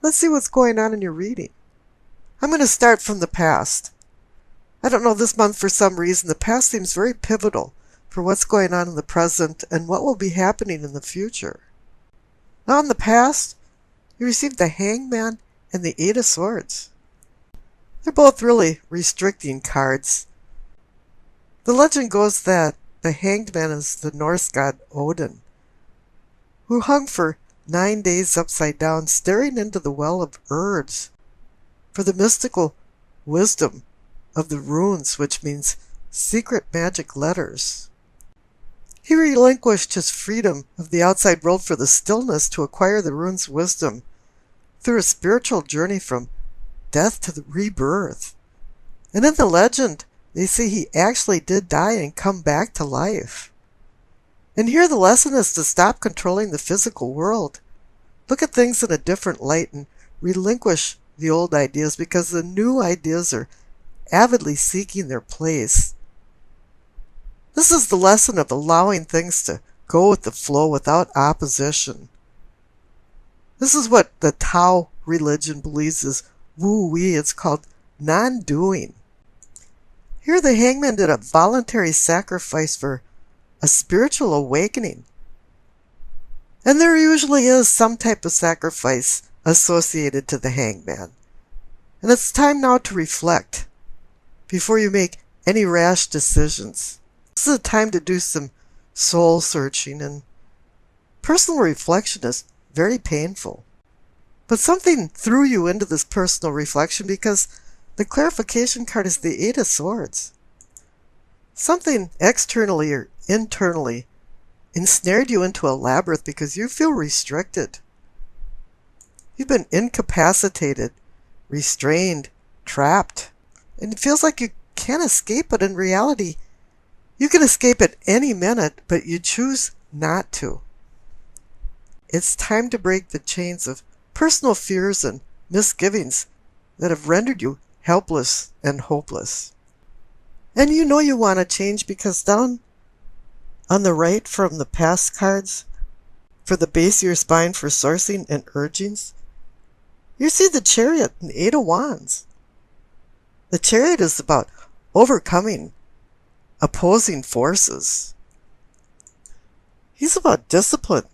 Let's see what's going on in your reading. I'm going to start from the past. I don't know, this month for some reason, the past seems very pivotal for what's going on in the present and what will be happening in the future. Now in the past, you received the Hangman and the Eight of Swords. They're both really restricting cards. The legend goes that the Hanged Man is the Norse god Odin, who hung for 9 days upside down, staring into the well of Urds for the mystical wisdom of the runes, which means secret magic letters. He relinquished his freedom of the outside world for the stillness to acquire the runes' wisdom through a spiritual journey from death to the rebirth. And in the legend, they say he actually did die and come back to life. And here the lesson is to stop controlling the physical world. Look at things in a different light and relinquish the old ideas, because the new ideas are avidly seeking their place. This is the lesson of allowing things to go with the flow without opposition. This is what the Tao religion believes is Wu-Wei. It's called non-doing. Here the Hangman did a voluntary sacrifice for a spiritual awakening. And there usually is some type of sacrifice associated to the Hangman. And it's time now to reflect before you make any rash decisions. This is a time to do some soul searching, and personal reflection is very painful. But something threw you into this personal reflection because the clarification card is the Eight of Swords. Something externally or internally ensnared you into a labyrinth because you feel restricted. You've been incapacitated, restrained, trapped, and it feels like you can't escape, but in reality, you can escape at any minute, but you choose not to. It's time to break the chains of personal fears and misgivings that have rendered you helpless and hopeless. And you know you want to change because down on the right from the past cards, for the base of your spine for sourcing and urgings, you see the Chariot and the Eight of Wands. The Chariot is about overcoming opposing forces. He's about discipline,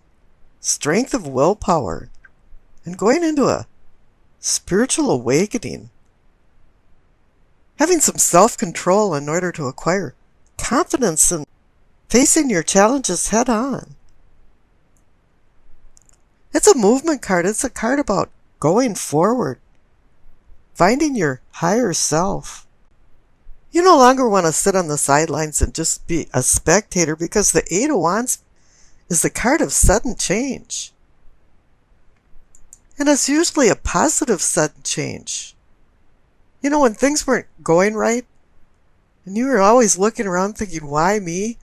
strength of willpower, and going into a spiritual awakening. Having some self-control in order to acquire confidence in facing your challenges head on. It's a movement card. It's a card about going forward, finding your higher self. You no longer want to sit on the sidelines and just be a spectator, because the Eight of Wands is the card of sudden change. And it's usually a positive sudden change. You know, when things weren't going right, and you were always looking around thinking, why me?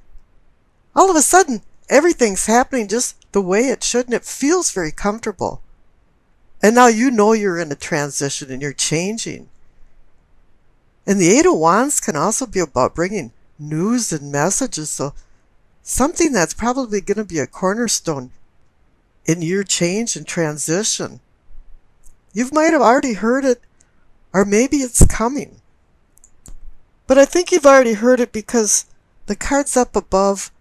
All of a sudden, everything's happening just the way it should, and it feels very comfortable. And now you know you're in a transition and you're changing. And the Eight of Wands can also be about bringing news and messages, so something that's probably going to be a cornerstone in your change and transition. You might have already heard it, or maybe it's coming. But I think you've already heard it because the card's up above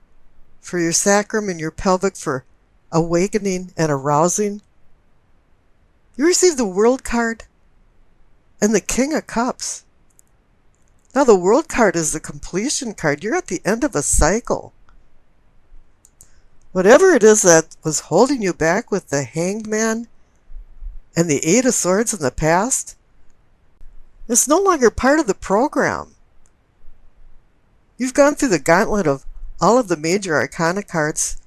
for your sacrum and your pelvic for awakening and arousing. You receive the World card and the King of Cups. Now the World card is the completion card. You're at the end of a cycle. Whatever it is that was holding you back with the Hanged Man and the Eight of Swords in the past, it's no longer part of the program. You've gone through the gauntlet of all of the major arcana cards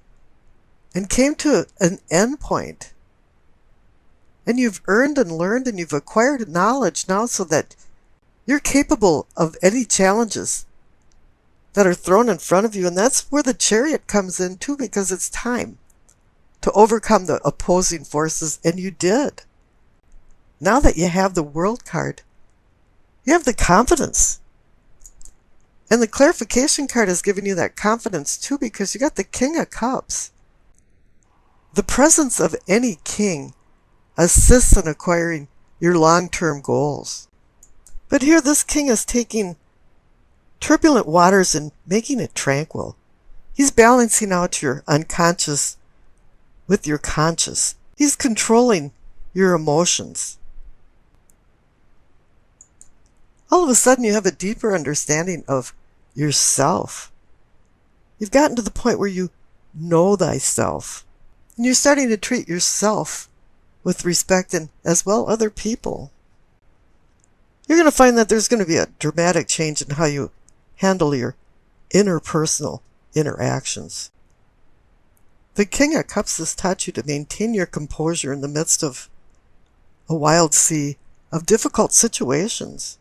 and came to an end point. And you've earned and learned and you've acquired knowledge now so that you're capable of any challenges that are thrown in front of you. And that's where the Chariot comes in too, because it's time to overcome the opposing forces, and you did. Now that you have the World card, you have the confidence. And the clarification card has given you that confidence too, because you got the King of Cups. The presence of any king assists in acquiring your long-term goals. But here this king is taking turbulent waters and making it tranquil. He's balancing out your unconscious with your conscious. He's controlling your emotions. All of a sudden you have a deeper understanding of yourself. You've gotten to the point where you know thyself. And you're starting to treat yourself with respect and as well other people. You're going to find that there's going to be a dramatic change in how you handle your interpersonal interactions. The King of Cups has taught you to maintain your composure in the midst of a wild sea of difficult situations,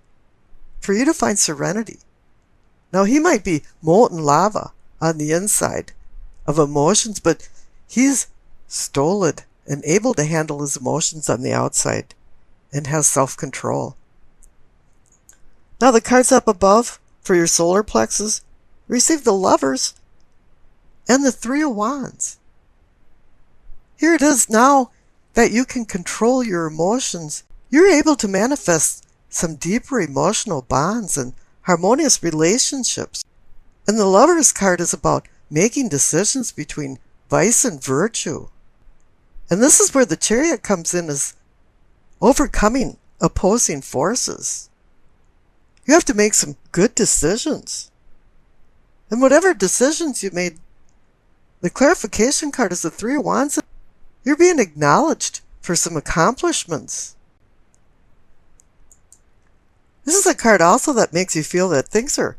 for you to find serenity. Now, he might be molten lava on the inside of emotions, but he's stolid and able to handle his emotions on the outside and has self-control. Now, the cards up above for your solar plexus receive the Lovers and the Three of Wands. Here it is now that you can control your emotions. You're able to manifest some deeper emotional bonds and harmonious relationships. And the Lovers card is about making decisions between vice and virtue. And this is where the Chariot comes in, as overcoming opposing forces. You have to make some good decisions. And whatever decisions you made, the clarification card is the Three of Wands. You're being acknowledged for some accomplishments. This is a card also that makes you feel that things are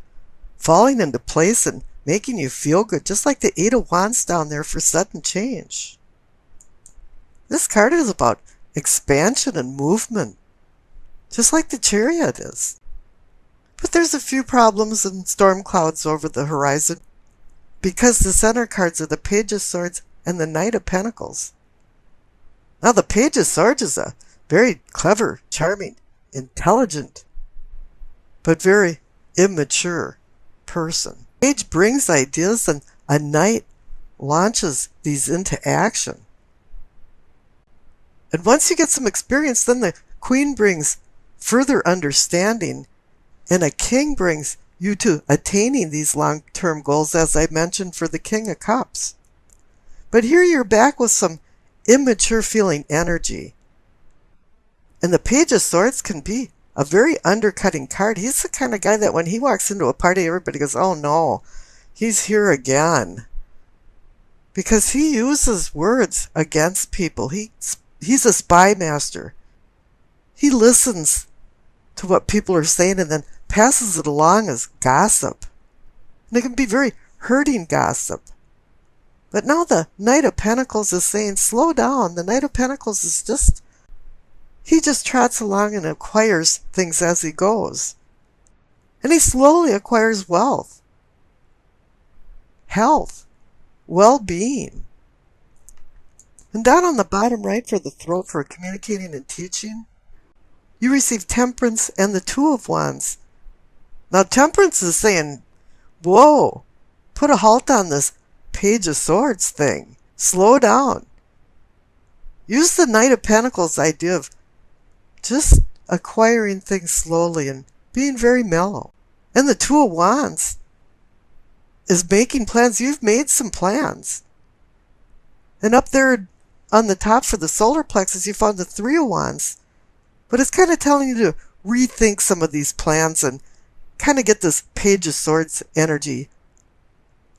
falling into place and making you feel good, just like the Eight of Wands down there for sudden change. This card is about expansion and movement, just like the Chariot is. But there's a few problems and storm clouds over the horizon, because the center cards are the Page of Swords and the Knight of Pentacles. Now, the Page of Swords is a very clever, charming, intelligent, but very immature person. Page brings ideas, and a Knight launches these into action. And once you get some experience, then the Queen brings further understanding, and a King brings you to attaining these long-term goals, as I mentioned for the King of Cups. But here you're back with some immature feeling energy. And the Page of Swords can be a very undercutting card. He's the kind of guy that when he walks into a party, everybody goes, oh no, he's here again. Because he uses words against people. He's a spy master. He listens to what people are saying and then passes it along as gossip. And it can be very hurting gossip. But now the Knight of Pentacles is saying, slow down. The Knight of Pentacles is he just trots along and acquires things as he goes. And he slowly acquires wealth, health, well-being. And down on the bottom right for the throat for communicating and teaching, you receive Temperance and the Two of Wands. Now, Temperance is saying, whoa, put a halt on this Page of Swords thing. Slow down. Use the Knight of Pentacles idea of just acquiring things slowly and being very mellow. And the Two of Wands is making plans. You've made some plans. And up there on the top for the solar plexus, you found the Three of Wands. But it's kind of telling you to rethink some of these plans and kind of get this Page of Swords energy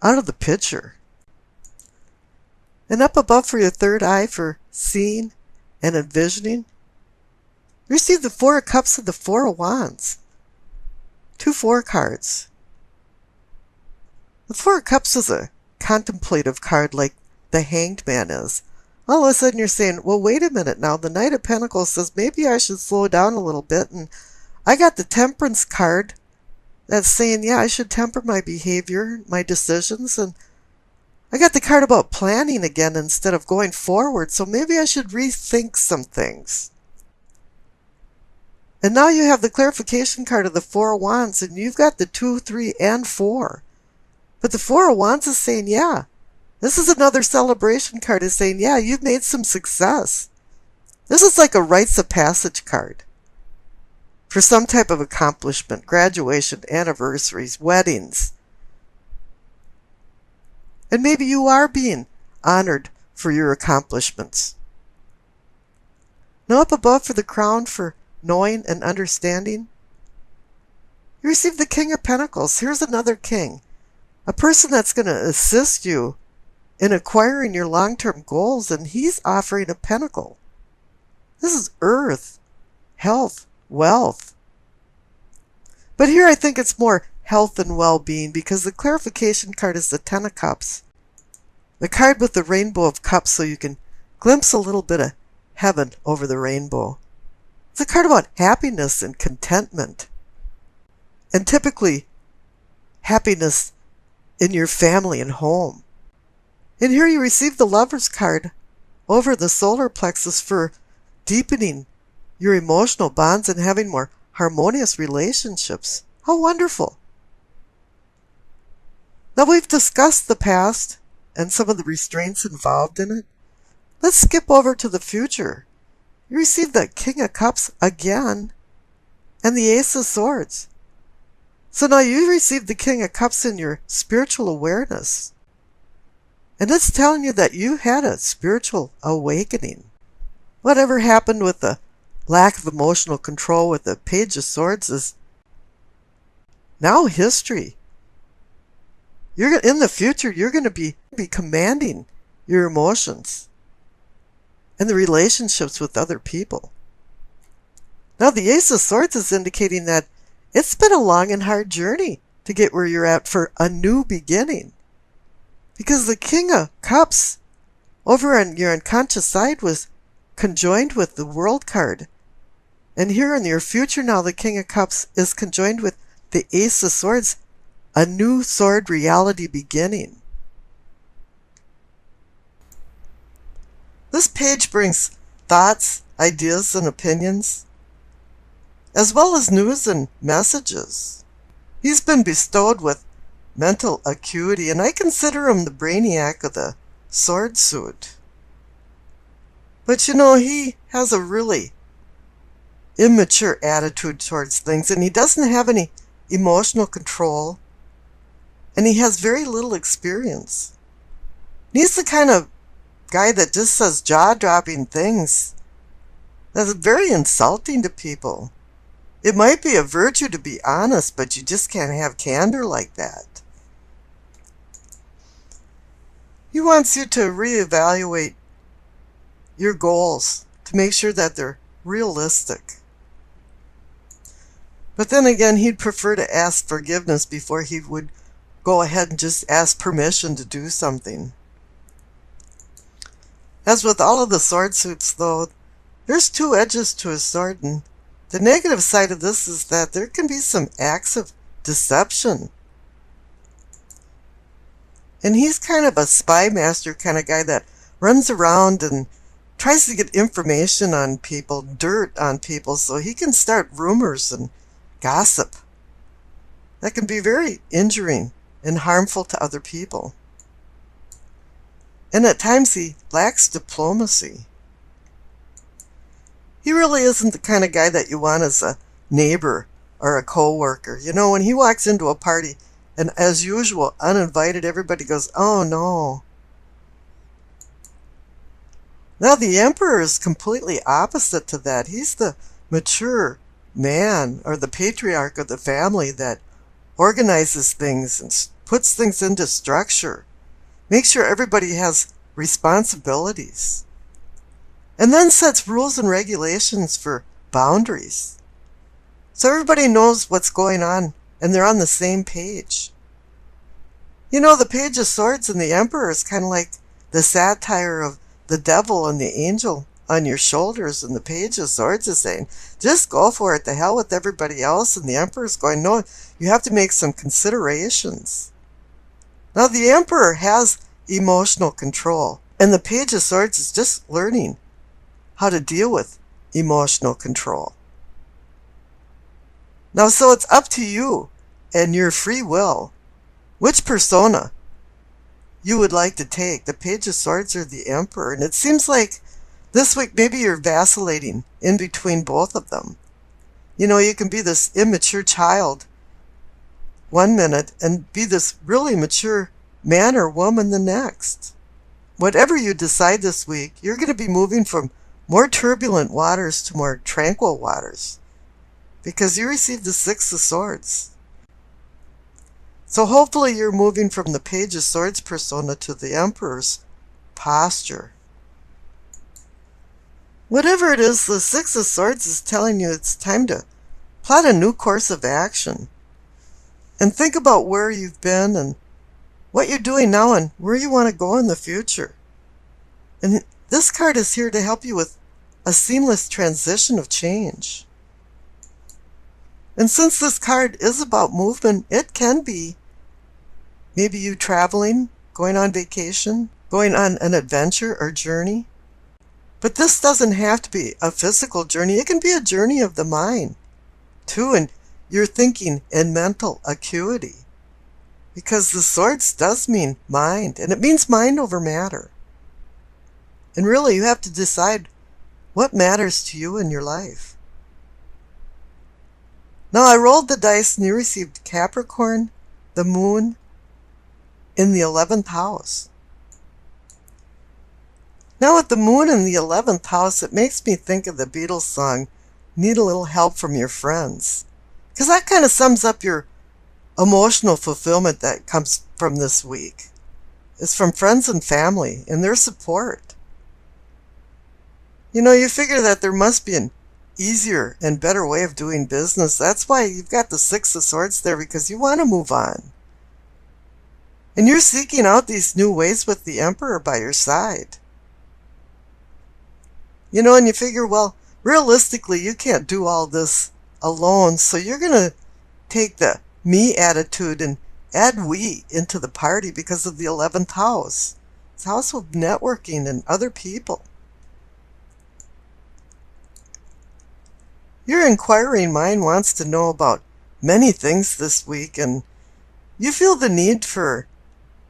out of the picture. And up above for your third eye for seeing and envisioning, you receive the Four of Cups and the Four of Wands. 2 4 cards. The Four of Cups is a contemplative card like the Hanged Man is. All of a sudden you're saying, well, wait a minute now. The Knight of Pentacles says maybe I should slow down a little bit. And I got the Temperance card that's saying, yeah, I should temper my behavior, my decisions. And I got the card about planning again instead of going forward. So maybe I should rethink some things. And now you have the clarification card of the Four of Wands, and you've got the 2, 3, and 4. But the Four of Wands is saying, yeah, this is another celebration card. Is saying, yeah, you've made some success. This is like a rites of passage card for some type of accomplishment, graduation, anniversaries, weddings. And maybe you are being honored for your accomplishments. Now up above for the crown for knowing and understanding, you receive the King of Pentacles. Here's another king, a person that's going to assist you in acquiring your long-term goals, and he's offering a pentacle. This is earth, health, wealth. But here I think it's more health and well-being, because the clarification card is the Ten of Cups. The card with the rainbow of cups, so you can glimpse a little bit of heaven over the rainbow. It's a card about happiness and contentment. And typically, happiness in your family and home. And here you receive the Lover's card over the solar plexus for deepening your emotional bonds and having more harmonious relationships. How wonderful. Now we've discussed the past and some of the restraints involved in it. Let's skip over to the future. You receive the King of Cups again and the Ace of Swords. So now you receive the King of Cups in your spiritual awareness. And it's telling you that you had a spiritual awakening. Whatever happened with the lack of emotional control with the Page of Swords is now history. In the future, you're going to be commanding your emotions and the relationships with other people. Now the Ace of Swords is indicating that it's been a long and hard journey to get where you're at for a new beginning. Because the King of Cups over on your unconscious side was conjoined with the World card. And here in your future now, the King of Cups is conjoined with the Ace of Swords, a new sword reality beginning. This page brings thoughts, ideas, and opinions, as well as news and messages. He's been bestowed with mental acuity, and I consider him the brainiac of the sword suit. But you know, he has a really immature attitude towards things, and he doesn't have any emotional control, and he has very little experience. He's the kind of guy that just says jaw-dropping things that's very insulting to people. It might be a virtue to be honest, but you just can't have candor like that. He wants you to reevaluate your goals to make sure that they're realistic. But then again, he'd prefer to ask forgiveness before he would go ahead and just ask permission to do something. As with all of the sword suits, though, there's two edges to a sword, and the negative side of this is that there can be some acts of deception. And he's kind of a spy master kind of guy that runs around and tries to get information on people, dirt on people, so he can start rumors and gossip. That can be very injuring and harmful to other people. And at times he lacks diplomacy. He really isn't the kind of guy that you want as a neighbor or a co-worker. You know, when he walks into a party, and as usual, uninvited, everybody goes, "Oh no." Now the Emperor is completely opposite to that. He's the mature man, or the patriarch of the family, that organizes things and puts things into structure. Makes sure everybody has responsibilities. And then sets rules and regulations for boundaries. So everybody knows what's going on, and they're on the same page. You know, the Page of Swords and the Emperor is kind of like the satire of the devil and the angel on your shoulders, and the Page of Swords is saying, just go for it, the hell with everybody else, and the Emperor's going, no, you have to make some considerations. Now the Emperor has emotional control, and the Page of Swords is just learning how to deal with emotional control. Now, so it's up to you and your free will which persona you would like to take, the Page of Swords or the Emperor. And it seems like This week, maybe you're vacillating in between both of them. You can be this immature child one minute and be this really mature man or woman the next. Whatever you decide this week, you're going to be moving from more turbulent waters to more tranquil waters because you received the Six of Swords. So hopefully you're moving from the Page of Swords persona to the Emperor's posture. Whatever it is, the Six of Swords is telling you it's time to plot a new course of action. And think about where you've been and what you're doing now and where you want to go in the future. And this card is here to help you with a seamless transition of change. And since this card is about movement, it can be maybe you traveling, going on vacation, going on an adventure or journey. But this doesn't have to be a physical journey. It can be a journey of the mind, too, and your thinking and mental acuity. Because the swords does mean mind, and it means mind over matter. And really, you have to decide what matters to you in your life. Now, I rolled the dice, and you received Capricorn, the moon, in the 11th house. Now with the moon in the 11th house, it makes me think of the Beatles song, Need a Little Help from Your Friends. Because that kind of sums up your emotional fulfillment that comes from this week. It's from friends and family and their support. You figure that there must be an easier and better way of doing business. That's why you've got the Six of Swords there, because you want to move on. And you're seeking out these new ways with the Emperor by your side. And you figure, well, realistically, you can't do all this alone, so you're going to take the me attitude and add we into the party because of the 11th house. It's a house of networking and other people. Your inquiring mind wants to know about many things this week, and you feel the need for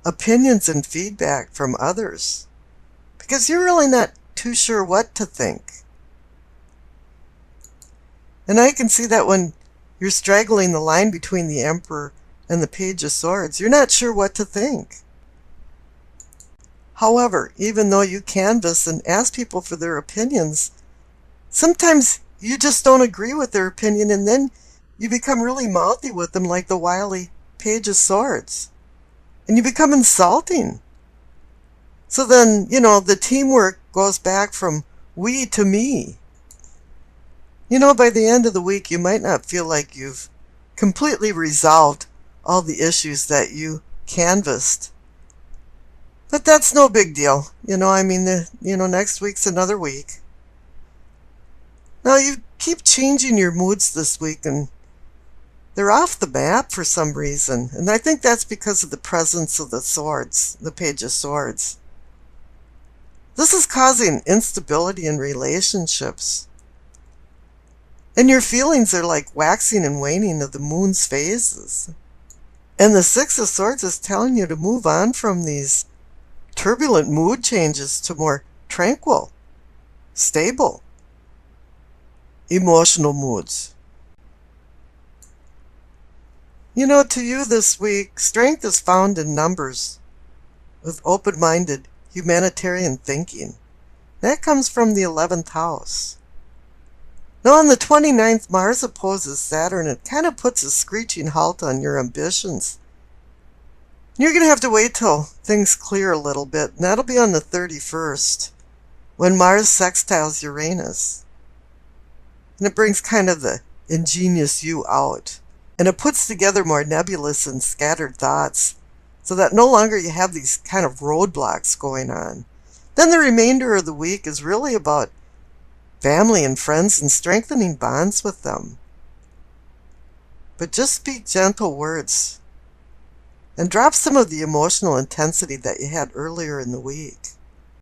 opinions and feedback from others because you're really not too sure what to think. And I can see that when you're straggling the line between the Emperor and the Page of Swords, you're not sure what to think. However, even though you canvass and ask people for their opinions, sometimes you just don't agree with their opinion, and then you become really mouthy with them like the wily Page of Swords. And you become insulting. So then, the teamwork goes back from we to me. By the end of the week, you might not feel like you've completely resolved all the issues that you canvassed. But that's no big deal. Next week's another week. Now, you keep changing your moods this week, and they're off the map for some reason. And I think that's because of the presence of the swords, the Page of Swords. This is causing instability in relationships. And your feelings are like waxing and waning of the moon's phases. And the Six of Swords is telling you to move on from these turbulent mood changes to more tranquil, stable, emotional moods. To you this week, strength is found in numbers with open-minded humanitarian thinking. That comes from the 11th house. Now on the 29th, Mars opposes Saturn. It kind of puts a screeching halt on your ambitions. You're going to have to wait till things clear a little bit, and that'll be on the 31st, when Mars sextiles Uranus. And it brings kind of the ingenious you out. And it puts together more nebulous and scattered thoughts, so that no longer you have these kind of roadblocks going on. Then the remainder of the week is really about family and friends and strengthening bonds with them. But just speak gentle words and drop some of the emotional intensity that you had earlier in the week.